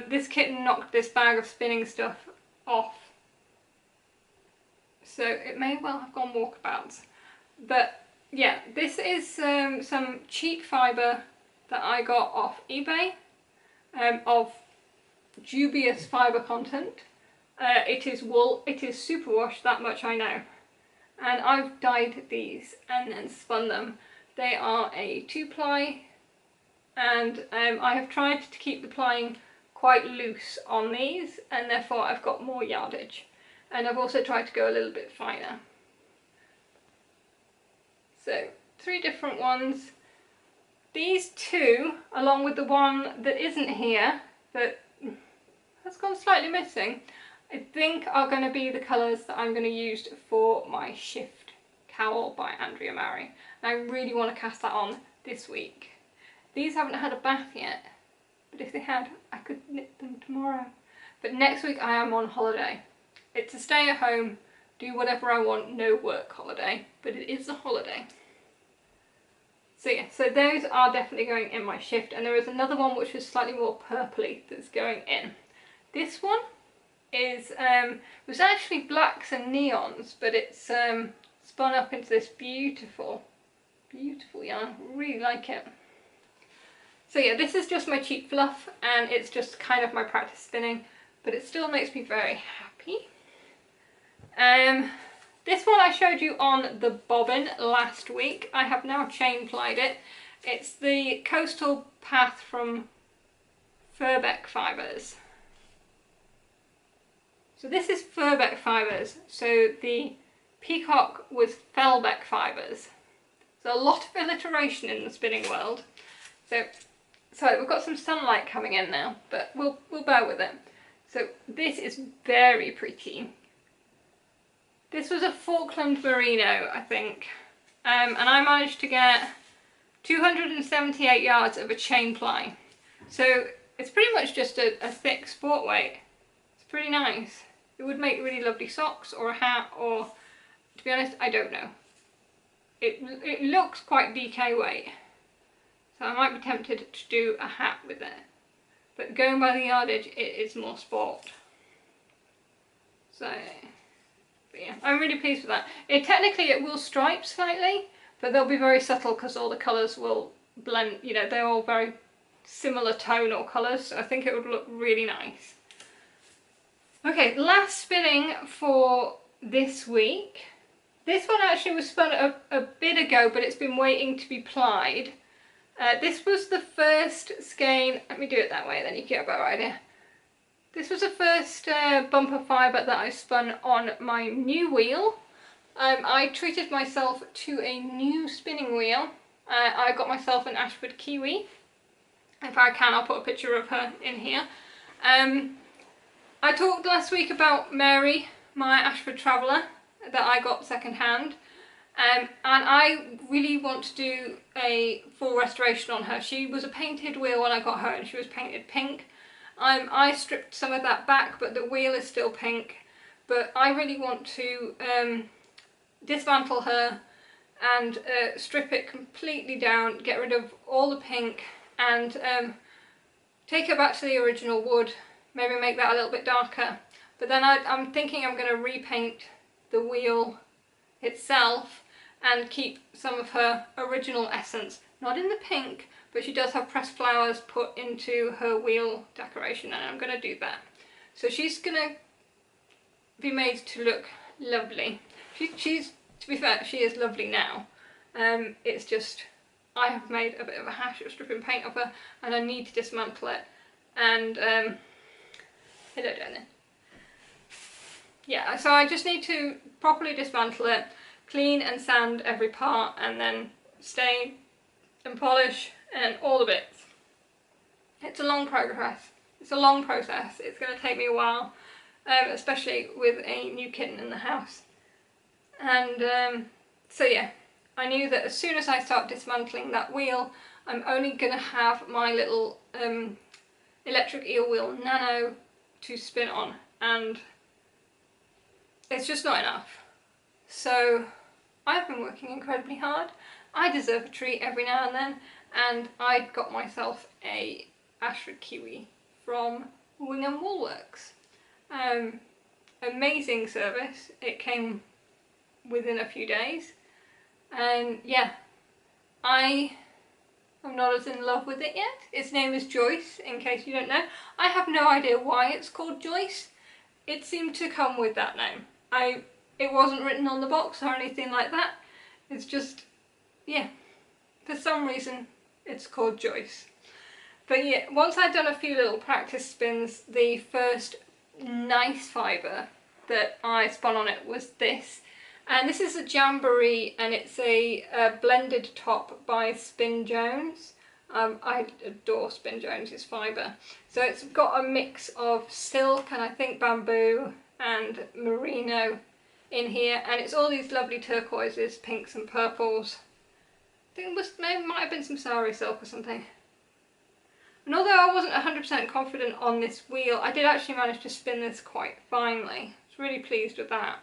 this kitten knocked this bag of spinning stuff off. So it may well have gone walkabouts. But yeah, this is some cheap fibre that I got off eBay, of dubious fibre content. It is wool, it is superwash, that much I know. And I've dyed these and then spun them. They are a 2-ply, and I have tried to keep the plying quite loose on these, and therefore I've got more yardage. And I've also tried to go a little bit finer. So 3 different ones. These 2, along with the one that isn't here, that has gone slightly missing, I think are going to be the colours that I'm going to use for my Shift cowl by Andrea Mari. And I really want to cast that on this week. These haven't had a bath yet, but if they had, I could knit them tomorrow. But next week I am on holiday. It's a stay at home, do whatever I want, no work holiday, but it is a holiday. So yeah, so those are definitely going in my Shift, and there is another one which is slightly more purpley that's going in. This one is, was actually blacks and neons, but it's spun up into this beautiful, beautiful yarn. Really like it. So yeah, this is just my cheap fluff, and it's just kind of my practice spinning, but it still makes me very happy. This one I showed you on the bobbin last week. I have now chain plied it. It's the Coastal Path from Furbeck Fibres. So this is Furbeck Fibres, so the peacock was Felbeck Fibres. So a lot of alliteration in the spinning world. So sorry, we've got some sunlight coming in now, but we'll bear with it. So this is very pretty. This was a Falkland Merino, I think, and I managed to get 278 yards of a chain ply. So it's pretty much just a thick sport weight. It's pretty nice. It would make really lovely socks or a hat, or, to be honest, I don't know. It looks quite DK weight, so I might be tempted to do a hat with it. But going by the yardage, it is more sport. So, but yeah, I'm really pleased with that. Technically it will stripe slightly, but they'll be very subtle because all the colours will blend, you know, they're all very similar tonal colours, so I think it would look really nice. Okay, last spinning for this week. This one actually was spun a bit ago, but it's been waiting to be plied. This was the first skein, let me do it that way, then you get a better idea. This was the first bumper fibre that I spun on my new wheel. I treated myself to a new spinning wheel. I got myself an Ashford Kiwi. If I can, I'll put a picture of her in here. I talked last week about Mary, my Ashford Traveller, that I got second hand. And I really want to do a full restoration on her. She was a painted wheel when I got her, and she was painted pink. I stripped some of that back, but the wheel is still pink. But I really want to dismantle her and strip it completely down, get rid of all the pink, and take her back to the original wood, maybe make that a little bit darker. But then I'm thinking I'm going to repaint the wheel itself and keep some of her original essence, not in the pink, but she does have pressed flowers put into her wheel decoration, and I'm going to do that. So she's going to be made to look lovely. She's, to be fair, she is lovely now. It's just, I have made a bit of a hash of stripping paint of her, and I need to dismantle it. And, hello darling. Yeah, so I just need to properly dismantle it, clean and sand every part, and then stain and polish and all the bits. It's a long progress. It's a long process. It's going to take me a while, especially with a new kitten in the house. And so yeah, I knew that as soon as I start dismantling that wheel, I'm only going to have my little electric eel wheel nano to spin on, and it's just not enough. So I've been working incredibly hard. I deserve a treat every now and then, and I got myself a Ashford Kiwi from Wingham Woolworks. Amazing service. It came within a few days, and yeah, I am not as in love with it yet. Its name is Joyce, in case you don't know. I have no idea why it's called Joyce. It seemed to come with that name. It wasn't written on the box or anything like that. It's just, yeah, for some reason it's called Joyce. But yeah, once I'd done a few little practice spins, the first nice fibre that I spun on it was this. And this is a Jamboree, and it's a blended top by Spin Jones. I adore Spin Jones's fibre. So it's got a mix of silk and I think bamboo and merino in here, and it's all these lovely turquoises, pinks and purples. I think it might have been some sari silk or something. And although I wasn't 100% confident on this wheel, I did actually manage to spin this quite finely. I was really pleased with that.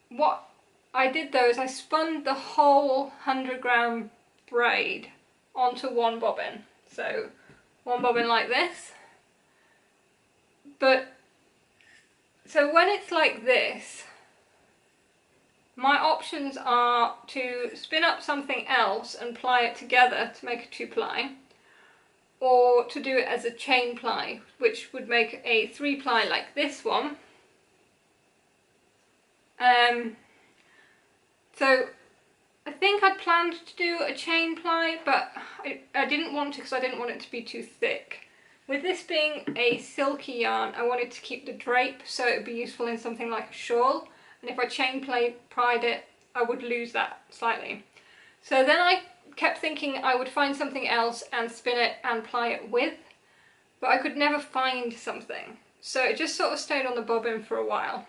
What I did though is I spun the whole 100-gram braid onto one bobbin. So one bobbin like this. But so when it's like this, my options are to spin up something else and ply it together to make a 2-ply, or to do it as a chain ply, which would make a 3-ply like this one. So I think I'd planned to do a chain ply, but I didn't want to because I didn't want it to be too thick. With this being a silky yarn, I wanted to keep the drape so it would be useful in something like a shawl, and if I chain plied it, I would lose that slightly. So then I kept thinking I would find something else and spin it and ply it with, but I could never find something. So it just sort of stayed on the bobbin for a while.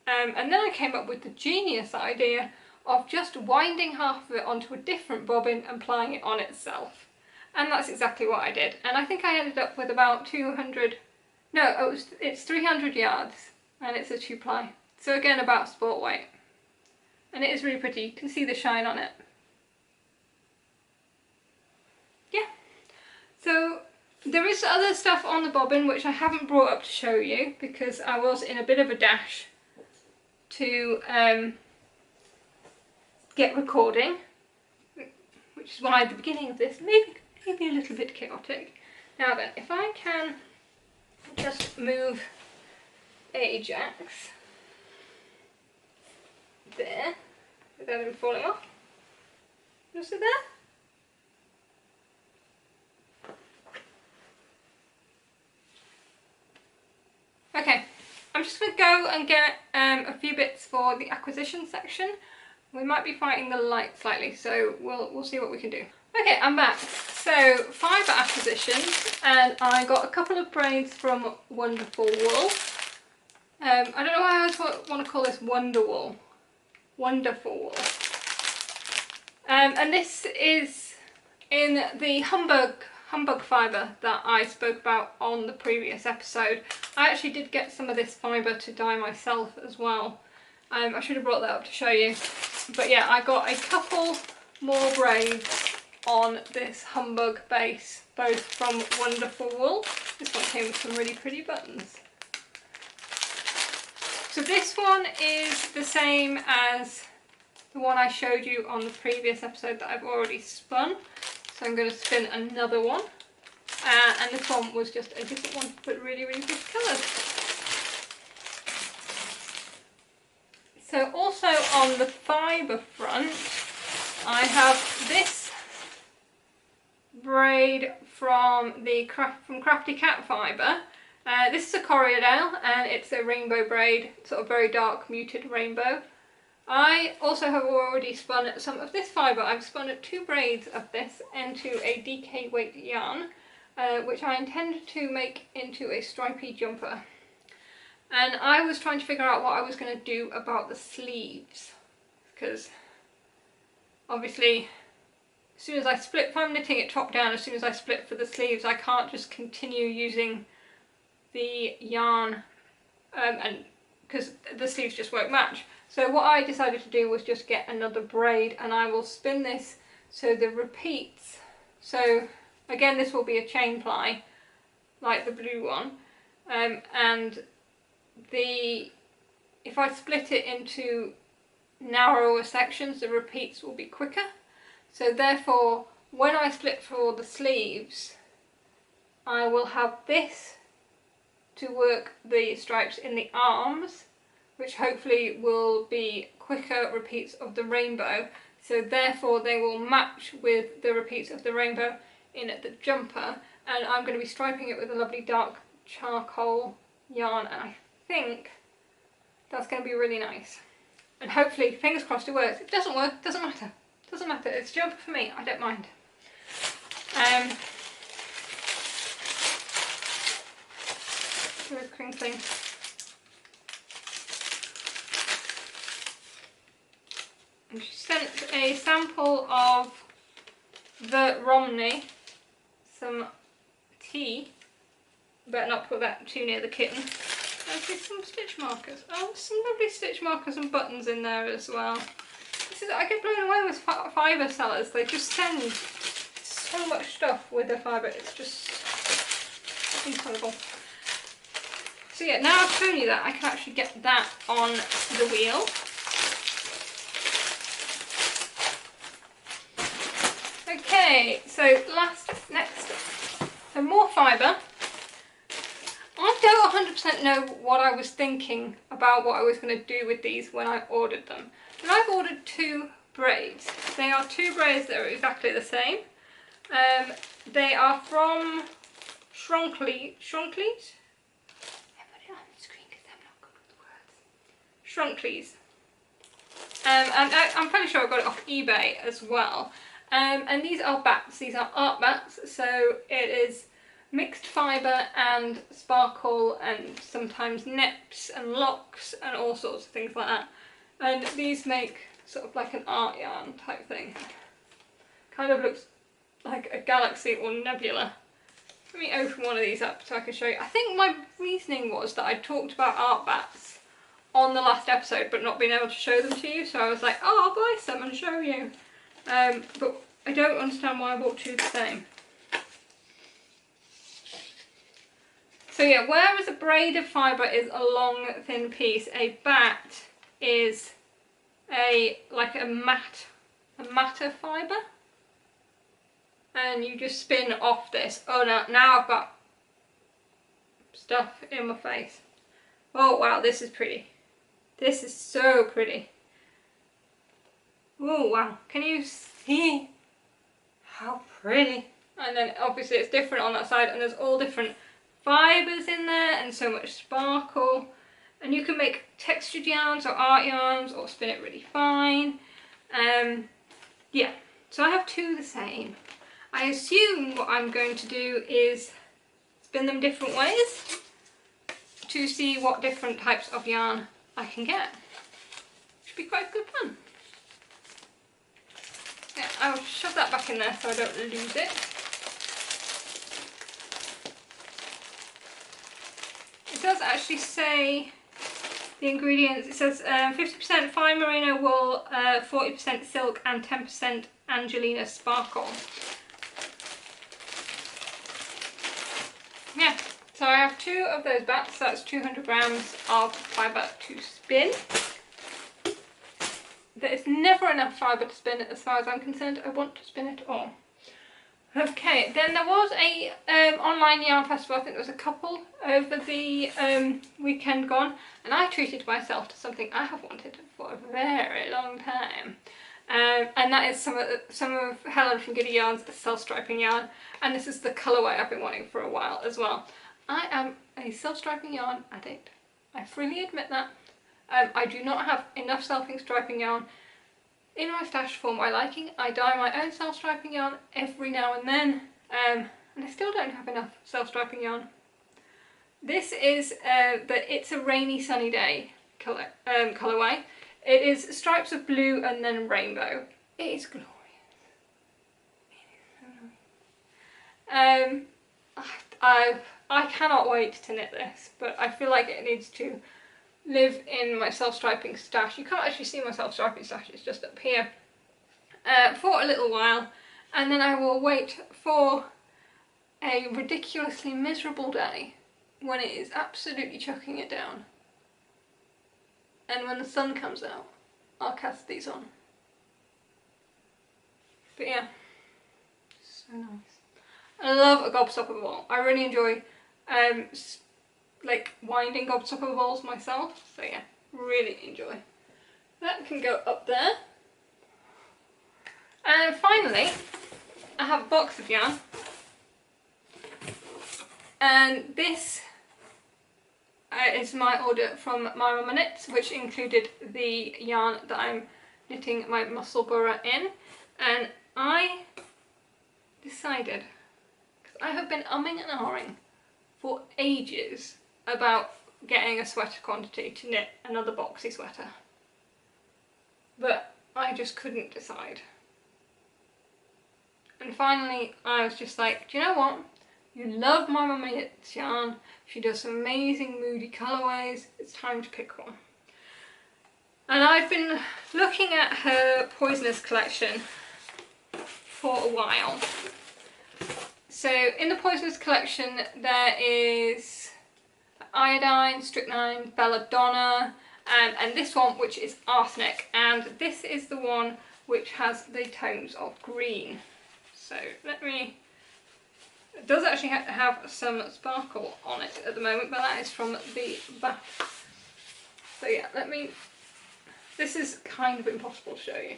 And then I came up with the genius idea of just winding half of it onto a different bobbin and plying it on itself. And that's exactly what I did. And I think I ended up with about 200, no, it's 300 yards, and it's a 2-ply. So again, about sport weight. And it is really pretty. You can see the shine on it. Yeah. So there is other stuff on the bobbin which I haven't brought up to show you because I was in a bit of a dash to get recording, which is why the beginning of this maybe a little bit chaotic. Now then, if I can just move Ajax there without him falling off. Just there. Okay, I'm just going to go and get a few bits for the acquisition section. We might be fighting the light slightly, so we'll see what we can do. Okay, I'm back. So, fibre acquisitions, and I got a couple of braids from Wonderful Wool. I don't know why I always want to call this Wonder Wool. Wonderful Wool. And this is in the humbug fibre that I spoke about on the previous episode. I actually did get some of this fibre to dye myself as well. I should have brought that up to show you. But yeah, I got a couple more braids on this humbug base, both from Wonderful Wool. This one came with some really pretty buttons. So this one is the same as the one I showed you on the previous episode that I've already spun. So I'm going to spin another one. And this one was just a different one, but really, really pretty colours. So also on the fibre front, I have this braid from Crafty Cat Fibre. This is a Corriedale, and it's a rainbow braid, sort of very dark muted rainbow. I also have already spun some of this fibre. I've spun 2 braids of this into a DK weight yarn, which I intend to make into a stripy jumper. And I was trying to figure out what I was going to do about the sleeves, because obviously as soon as I split, if I'm knitting it top down, as soon as I split for the sleeves, I can't just continue using the yarn, and because the sleeves just won't match. So what I decided to do was just get another braid, and I will spin this so the repeats. So again, this will be a chain ply like the blue one, and if I split it into narrower sections, the repeats will be quicker. So therefore, when I split for the sleeves, I will have this to work the stripes in the arms, which hopefully will be quicker repeats of the rainbow, so therefore they will match with the repeats of the rainbow in the jumper. And I'm going to be striping it with a lovely dark charcoal yarn, and I think that's going to be really nice. And hopefully, fingers crossed, it works. If it doesn't work, doesn't matter. Doesn't matter, it's a jumper for me, I don't mind. With crinkling. And she sent a sample of the Romney, some tea. Better not put that too near the kitten. And some stitch markers. Oh, some lovely stitch markers and buttons in there as well. I get blown away with fibre sellers. They just send so much stuff with their fibre. It's just incredible. So yeah, now I've shown you that, I can actually get that on the wheel. Okay, so next, so more fibre. I don't 100% know what I was thinking about what I was going to do with these when I ordered them. But I've ordered 2 braids. They are 2 braids that are exactly the same. They are from Chronicles. Chronicles. And I'm pretty sure I got it off eBay as well. And these are bats. These are art bats. So it is mixed fibre and sparkle and sometimes nips and locks and all sorts of things like that. And these make sort of like an art yarn type thing. Kind of looks like a galaxy or nebula. Let me open one of these up so I can show you. I think my reasoning was that I talked about art bats on the last episode but not being able to show them to you, so I was like, oh, I'll buy some and show you. But I don't understand why I bought 2 the same. So yeah, whereas a braid of fibre is a long thin piece, a bat is like a matter fibre. And you just spin off this. Oh no, now I've got stuff in my face. Oh wow, this is pretty. This is so pretty. Oh wow, can you see how pretty? And then obviously it's different on that side, and there's all different fibres in there and so much sparkle. And you can make textured yarns or art yarns or spin it really fine. Yeah, so I have 2 the same. I assume what I'm going to do is spin them different ways to see what different types of yarn I can get. Should be quite good fun. Yeah, I'll shove that back in there so I don't lose it. It does actually say the ingredients. It says 50% fine merino wool, 40% silk and 10% Angelina sparkle. Yeah, so I have 2 of those bats, so that's 200 grams of fibre to spin. There is never enough fibre to spin as far as I'm concerned. I want to spin it all. Okay, then there was a online yarn festival. I think there was a couple over the weekend gone, and I treated myself to something I have wanted for a very long time. And that is some of Helen from Giddy Yarn's self-striping yarn, and this is the colourway I've been wanting for a while as well. I am a self-striping yarn addict. I freely admit that. I do not have enough self-striping yarn in my stash for my liking. I dye my own self-striping yarn every now and then, and I still don't have enough self-striping yarn. This is It's a Rainy Sunny Day colourway. It is stripes of blue and then rainbow. It is glorious. It is so nice. I cannot wait to knit this, but I feel like it needs to live in my self-striping stash. You can't actually see my self-striping stash, it's just up here, for a little while, and then I will wait for a ridiculously miserable day when it is absolutely chucking it down, and when the sun comes out I'll cast these on. But yeah, so nice. I love a gobstopper ball. I really enjoy like winding gobstopper balls myself, so yeah, really enjoy. That can go up there. And finally, I have a box of yarn, and this is my order from My Mama Knits, which included the yarn that I'm knitting my Muscleburg in. And I decided, because I have been umming and ahhing for ages about getting a sweater quantity to knit another boxy sweater, but I just couldn't decide. And finally I was just like, do you know what? You love My Mama Knits yarn, she does some amazing moody colourways, it's time to pick one. And I've been looking at her Poisonous collection for a while. So in the Poisonous collection there is Iodine, Strychnine, Belladonna, and this one which is Arsenic, and this is the one which has the tones of green. So it does actually have some sparkle on it at the moment, but that is from the back. So yeah, this is kind of impossible to show you.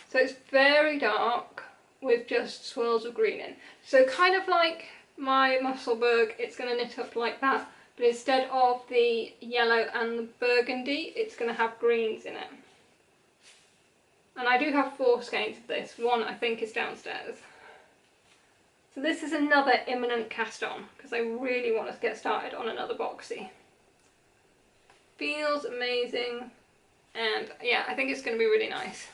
So it's very dark with just swirls of green in. So kind of like my Muscleburg, it's going to knit up like that, but instead of the yellow and the burgundy, it's going to have greens in it. And I do have 4 skeins of this. One I think is downstairs. So this is another imminent cast on, because I really want to get started on another boxy. Feels amazing, and yeah, I think it's going to be really nice.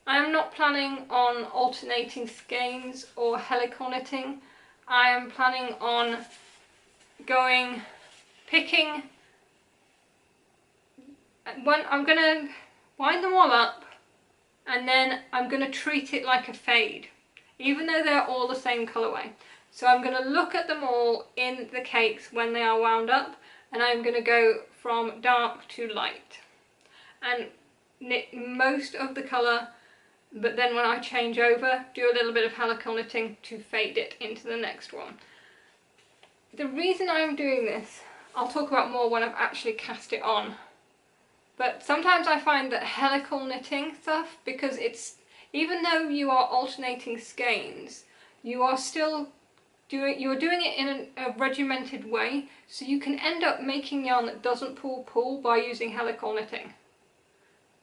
I am not planning on alternating skeins or helical knitting. I am planning on picking, I'm going to wind them all up, and then I'm going to treat it like a fade, even though they're all the same colourway. So I'm going to look at them all in the cakes when they are wound up, and I'm going to go from dark to light and knit most of the colour, but then when I change over, do a little bit of helical knitting to fade it into the next one. The reason I'm doing this, I'll talk about more when I've actually cast it on, but sometimes I find that helical knitting stuff, because it's, even though you are alternating skeins, you are still doing it in a regimented way, so you can end up making yarn that doesn't pull by using helical knitting.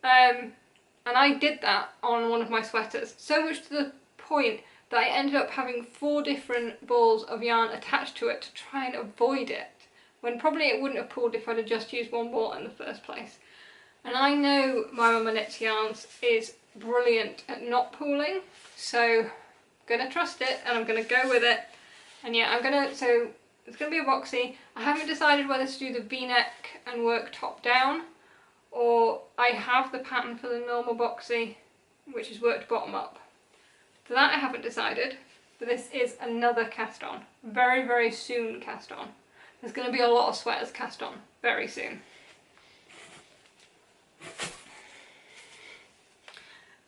And I did that on one of my sweaters, so much to the point that I ended up having 4 different balls of yarn attached to it to try and avoid it, when probably it wouldn't have pulled if I'd have just used one ball in the first place. And I know My Mama Knits Yarns is brilliant at not pooling, so I'm going to trust it and I'm going to go with it. And yeah, so it's going to be a boxy. I haven't decided whether to do the V-neck and work top down, or I have the pattern for the normal boxy, which is worked bottom up. For that I haven't decided, but this is another cast on. Very, very soon cast on. There's going to be a lot of sweaters cast on very soon.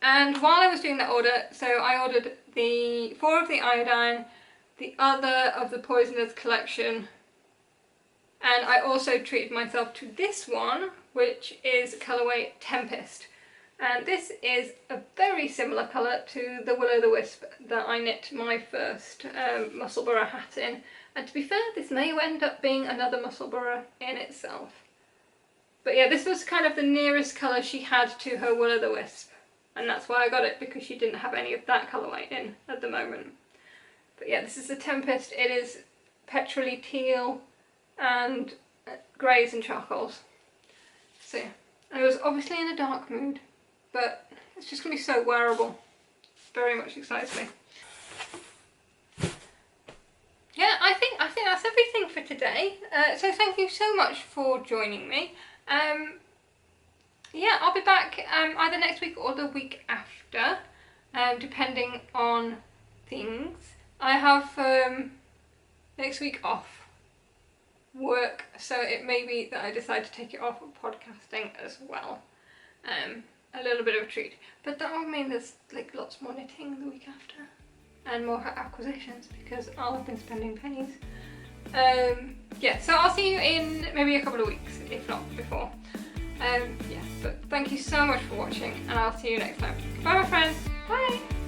And while I was doing that order, so I ordered 4 of the Iodine, the other of the Poisonous collection, and I also treated myself to this one, which is colourway Tempest. And this is a very similar colour to the Will-o'-the-Wisp that I knit my first Muscleburg hat in. And to be fair, this may end up being another Muscleburg in itself. But yeah, this was kind of the nearest colour she had to her Will-o'-the-Wisp, and that's why I got it, because she didn't have any of that colourway in at the moment. But yeah, this is the Tempest. It is petrol-y teal and greys and charcoals. So yeah, and it was obviously in a dark mood, but it's just going to be so wearable. Very much excites me. Yeah, I think that's everything for today. So thank you so much for joining me. Yeah, I'll be back either next week or the week after, depending on things. I have next week off work, so it may be that I decide to take it off of podcasting as well. A little bit of a treat, but that will mean there's like lots more knitting the week after and more acquisitions, because I'll have been spending pennies. Yeah, so I'll see you in maybe a couple of weeks, if not before. Yeah, but thank you so much for watching, and I'll see you next time. Bye my friends, bye!